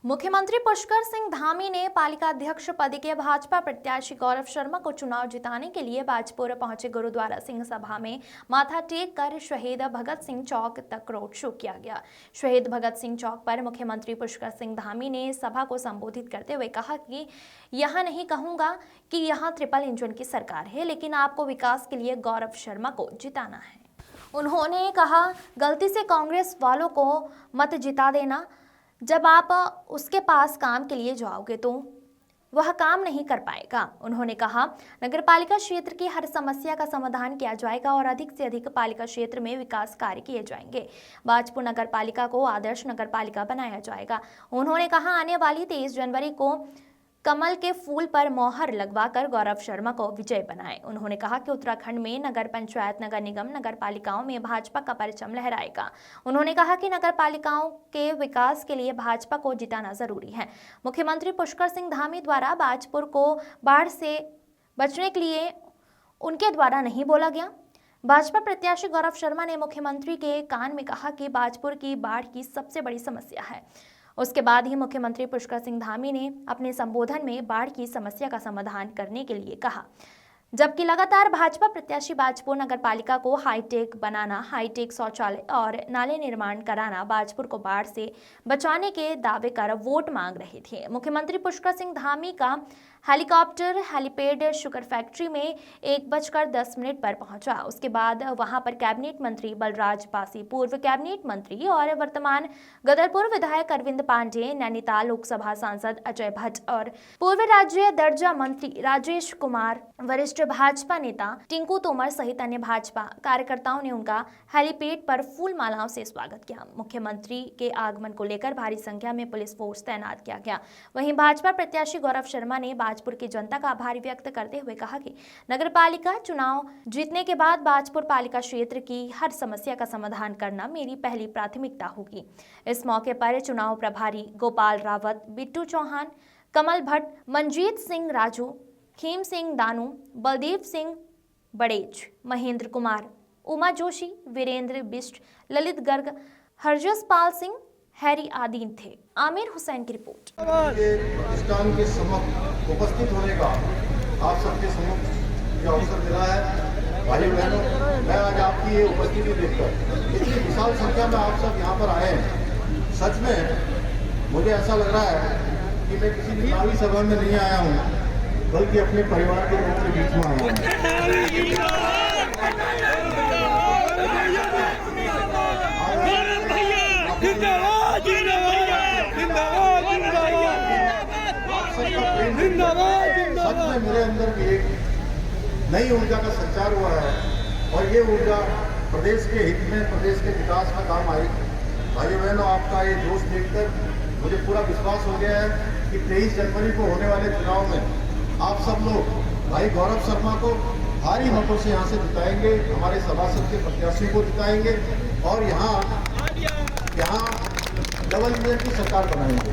मुख्यमंत्री पुष्कर सिंह धामी ने पालिका अध्यक्ष पद के भाजपा प्रत्याशी गौरव शर्मा को चुनाव जिताने के लिए बाजपुर पहुंचे। गुरुद्वारा सिंह सभा में माथा टेक कर शहीद भगत सिंह चौक तक रोड शो किया गया। शहीद भगत सिंह चौक पर मुख्यमंत्री पुष्कर सिंह धामी ने सभा को संबोधित करते हुए कहा कि यह नहीं कहूंगा कि यहां ट्रिपल इंजन की सरकार है, लेकिन आपको विकास के लिए गौरव शर्मा को जिताना है। उन्होंने कहा, गलती से कांग्रेस वालों को मत जिता देना। जब आप उसके पास काम के लिए जाओगे तो वह काम नहीं कर पाएगा। उन्होंने कहा, नगरपालिका क्षेत्र की हर समस्या का समाधान किया जाएगा और अधिक से अधिक पालिका क्षेत्र में विकास कार्य किए जाएंगे। बाजपुर नगरपालिका को आदर्श नगरपालिका बनाया जाएगा। उन्होंने कहा, आने वाली 23 जनवरी को कमल के फूल पर मोहर लगवाकर गौरव शर्मा को विजय बनाएं। उन्होंने कहा कि उत्तराखंड में नगर पंचायत, नगर निगम, नगर पालिकाओं में भाजपा का परचम लहराएगा। उन्होंने कहा कि नगर पालिकाओं के विकास के लिए भाजपा को जिताना जरूरी है। मुख्यमंत्री पुष्कर सिंह धामी द्वारा बाजपुर को बाढ़ से बचने के लिए उनके द्वारा नहीं बोला गया। भाजपा प्रत्याशी गौरव शर्मा ने मुख्यमंत्री के कान में कहा कि बाजपुर की बाढ़ की सबसे बड़ी समस्या है। उसके बाद ही मुख्यमंत्री पुष्कर सिंह धामी ने अपने संबोधन में बाढ़ की समस्या का समाधान करने के लिए कहा। जबकि लगातार भाजपा प्रत्याशी बाजपुर नगरपालिका को हाईटेक बनाना, हाईटेक शौचालय और नाले निर्माण कराना, बाजपुर को बाढ़ से बचाने के दावे कर वोट मांग रहे थे। मुख्यमंत्री पुष्कर सिंह धामी का हेलीकॉप्टर हेलीपैड शुगर फैक्ट्री में 1:10 पर पहुंचा। उसके बाद वहां पर कैबिनेट मंत्री बलराज पासी, पूर्व कैबिनेट मंत्री और वर्तमान गदरपुर विधायक अरविंद पांडे, नैनीताल लोकसभा सांसद अजय भट्ट और पूर्व राज्य दर्जा मंत्री राजेश कुमार, वरिष्ठ भाजपा नेता टिंकू तोमर सहित अन्य भाजपा कार्यकर्ताओं ने उनका हेलीपैड पर फूल मालाओं से स्वागत किया। मुख्यमंत्री के आगमन को लेकर भारी संख्या में पुलिस फोर्स तैनात किया गया। वहीं भाजपा प्रत्याशी गौरव शर्मा ने बाजपुर की जनता का आभार व्यक्त करते हुए कहा कि नगरपालिका चुनाव जीतने के बाद बाजपुर पालिका क्षेत्र की हर समस्या का समाधान करना मेरी पहली प्राथमिकता होगी। इस मौके पर चुनाव प्रभारी गोपाल रावत, बिट्टू चौहान, कमल भट्ट, मनजीत सिंह राजू, खीम सिंह दानू, बलदेव सिंह बड़ेज, महेंद्र कुमार, उमा जोशी, वीरेंद्र बिष्ट, ललित गर्ग, हरजस पाल सिंह, हैरी आदीन थे। आमिर हुसैन की रिपोर्ट। इस काम के समक्ष उपस्थित होने का आप सबके समक्ष जो अवसर मिला है, भाई बहनों, मैं आज आपकी ये उपस्थिति देखकर इतनी विशाल संख्या में आप सब यहाँ पर आए हैं, सच में मुझे ऐसा लग रहा है कि मैं किसी चुनावी सभा में नहीं आया हूँ, बल्कि अपने परिवार के लोगों के बीच में आया हूँ। सच में मेरे अंदर भी एक नई ऊर्जा का संचार हुआ है और ये ऊर्जा प्रदेश के हित में, प्रदेश के विकास में काम आएगी। भाइयों बहनों, आपका ये जोश देखकर मुझे पूरा विश्वास हो गया है कि 23 जनवरी को होने वाले चुनाव में आप सब लोग भाई गौरव शर्मा को भारी मतों से यहाँ से जिताएंगे, हमारे सभासद के प्रत्याशी को जिताएंगे और यहाँ डबल इंजन की सरकार बनाएंगे।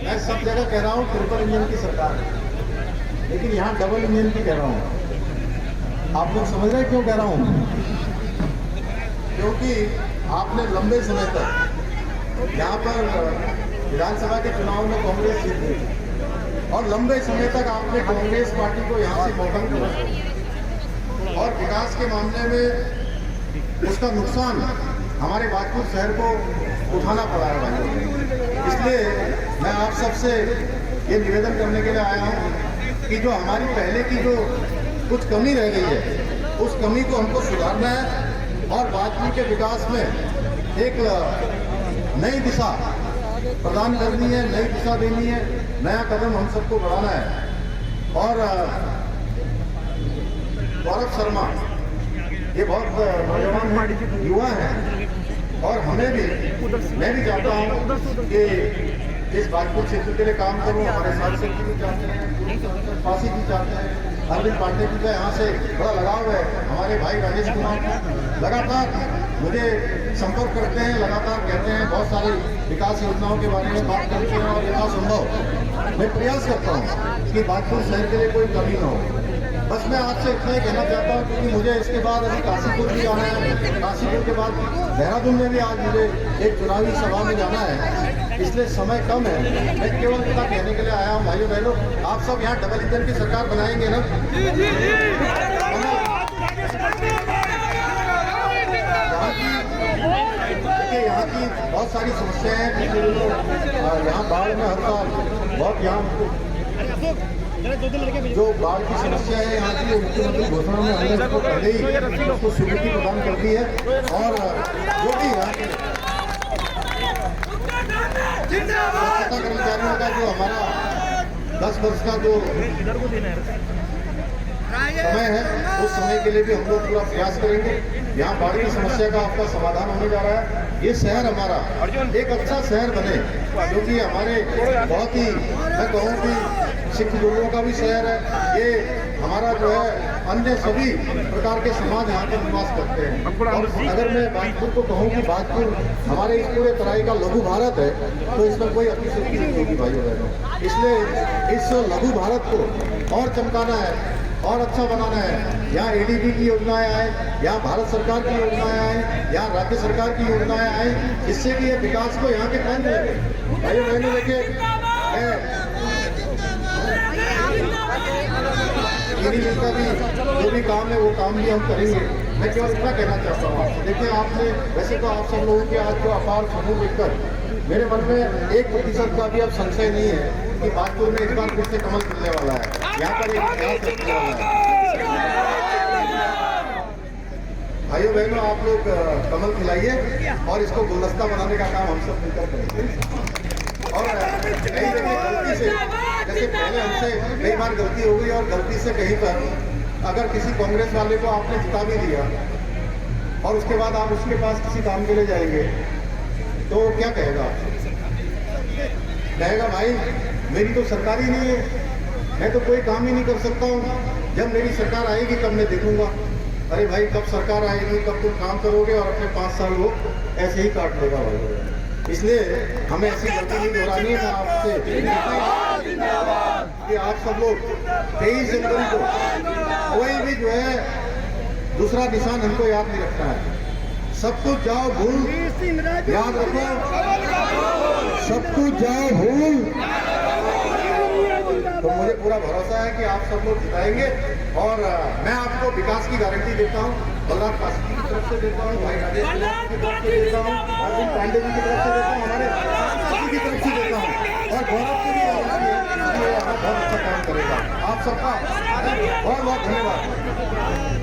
मैं सब जगह कह रहा हूँ ट्रिपल इंजन की सरकार है, लेकिन यहाँ डबल इंजन की कह रहा हूँ। आप लोग समझ रहे क्यों कह रहा हूँ? क्योंकि आपने लंबे समय तक यहाँ पर विधानसभा के चुनाव में कांग्रेस जीती और लंबे समय तक आपने कांग्रेस पार्टी को यहाँ से मौका दिया और विकास के मामले में उसका नुकसान हमारे बाजपुर शहर को उठाना पड़ा है। इसलिए मैं आप सबसे ये निवेदन करने के लिए आया हूँ कि जो हमारी पहले की जो कुछ कमी रह गई है, उस कमी को हमको सुधारना है और बाजपुर के विकास में एक नई दिशा प्रदान करनी है, नई दिशा देनी है, नया कदम हम सबको बढ़ाना है। और गौरव शर्मा ये बहुत नौजवान युवा हैं और मैं भी चाहता हूँ कि इस बाजपुर क्षेत्र के लिए काम करूँ। हमारे सांसद जी भी चाहते हैं, पासी जी चाहते हैं, अरविंद पांडे जी का यहाँ से बड़ा लगाव है। हमारे भाई राजेश कुमार लगातार मुझे संपर्क करते हैं, लगातार कहते हैं, बहुत सारी विकास योजनाओं के बारे में बात करते हैं और यथासंभव मैं प्रयास करता हूँ कि बाजपुर शहर के लिए कोई कमी न हो। बस मैं आपसे इतना ही कहना चाहता हूँ, क्योंकि मुझे इसके बाद अभी काशीपुर भी जाना है, काशीपुर के बाद देहरादून में भी आज मुझे एक चुनावी सभा में जाना है, इसलिए समय कम है। मैं केवल इतना कहने के लिए आया हूँ, भाइयों बहनों, आप सब यहाँ डबल इंजन की सरकार बनाएंगे ना? यहाँ की बहुत सारी समस्याएं हैं। यहाँ बाढ़ में हर साल बहुत जो बाढ़ की समस्या है यहाँ की, मुख्यमंत्री घोषणा में हमने उसको पहले ही उसको स्वीकृति प्रदान कर दी है। और जो भी यहाँ के स्वच्छता कर्मचारियों का जो हमारा 10 वर्ष का जो समय है, उस समय के लिए भी हम लोग पूरा प्रयास करेंगे। यहाँ बाढ़ की समस्या का आपका समाधान होने जा रहा है। ये शहर हमारा एक अच्छा शहर बने, क्योंकि हमारे बहुत ही, मैं कहूँ कि सिख गुरुओं का भी शहर है ये हमारा, जो है अन्य सभी प्रकार के समाज यहाँ पर निवास करते हैं। और अगर मैं बाजपुर को कहूँ कि बाजपुर हमारे इस पूरे तराई का लघु भारत है, तो इसमें कोई अतिशयोक्ति नहीं होगी भाइयों बहनों। इसलिए इस लघु भारत को और चमकाना है और अच्छा बनाना है। यहाँ एडीबी की योजनाएं आए, यहाँ भारत सरकार की योजनाएं आए, यहाँ राज्य सरकार की योजनाएं आए, जिससे कि ये विकास को यहाँ के टाइम लगे। भाइयों बहनों, देखिए एडीबी का भी जो भी काम है वो काम भी हम करेंगे। मैं केवल इतना कहना चाहता हूँ आपसे, देखिए आपने वैसे तो आप सब लोगों के आज जो अपार समूह देखकर मेरे मन में 1% का भी अब संशय नहीं है कि बाजपुर में इस बार फिर से कमल खिलने वाला है। यहाँ पर एक इतिहास रखने वाला है। भाइयों बहनों, आप लोग कमल खिलाइए और इसको गुलदस्ता बनाने का काम हम सब मिलकर करेंगे। और कहीं गलती से, जैसे पहले हमसे कई बार गलती हो गई और गलती से कहीं पर अगर किसी कांग्रेस वाले को आपने जिता भी दिया और उसके बाद आप उसके पास किसी काम के लिए जाएंगे, तो क्या कहेगा? कहेगा भाई मेरी तो सरकार ही नहीं है, मैं तो कोई काम ही नहीं कर सकता हूँ, जब मेरी सरकार आएगी तब मैं देखूंगा। अरे भाई, कब सरकार आएगी, कब तुम काम करोगे और अपने 5 साल वो ऐसे ही काट देगा भाई। इसलिए हमें ऐसी गलती नहीं दोहरानी है। आपसे कि आप सब लोग 23 जनवरी को कोई भी जो है दूसरा निशान हमको याद नहीं रखना है। सब कुछ जाओ भूल, याद रखो, सब कुछ जाओ भूल। तो मुझे पूरा भरोसा है कि आप सब लोग जिताएंगे। और मैं आपको विकास की गारंटी देता हूँ, बलराम काशी की तरफ से देता हूँ, भाई राजेश की तरफ से देता हूँ, अर्जुन पांडे जी की तरफ से देता हूँ, हमारे सभी की तरफ से देता हूँ। और गौरव की भी गारंटी है कि ये बहुत अच्छा काम करेगा। आप सबका बहुत बहुत धन्यवाद।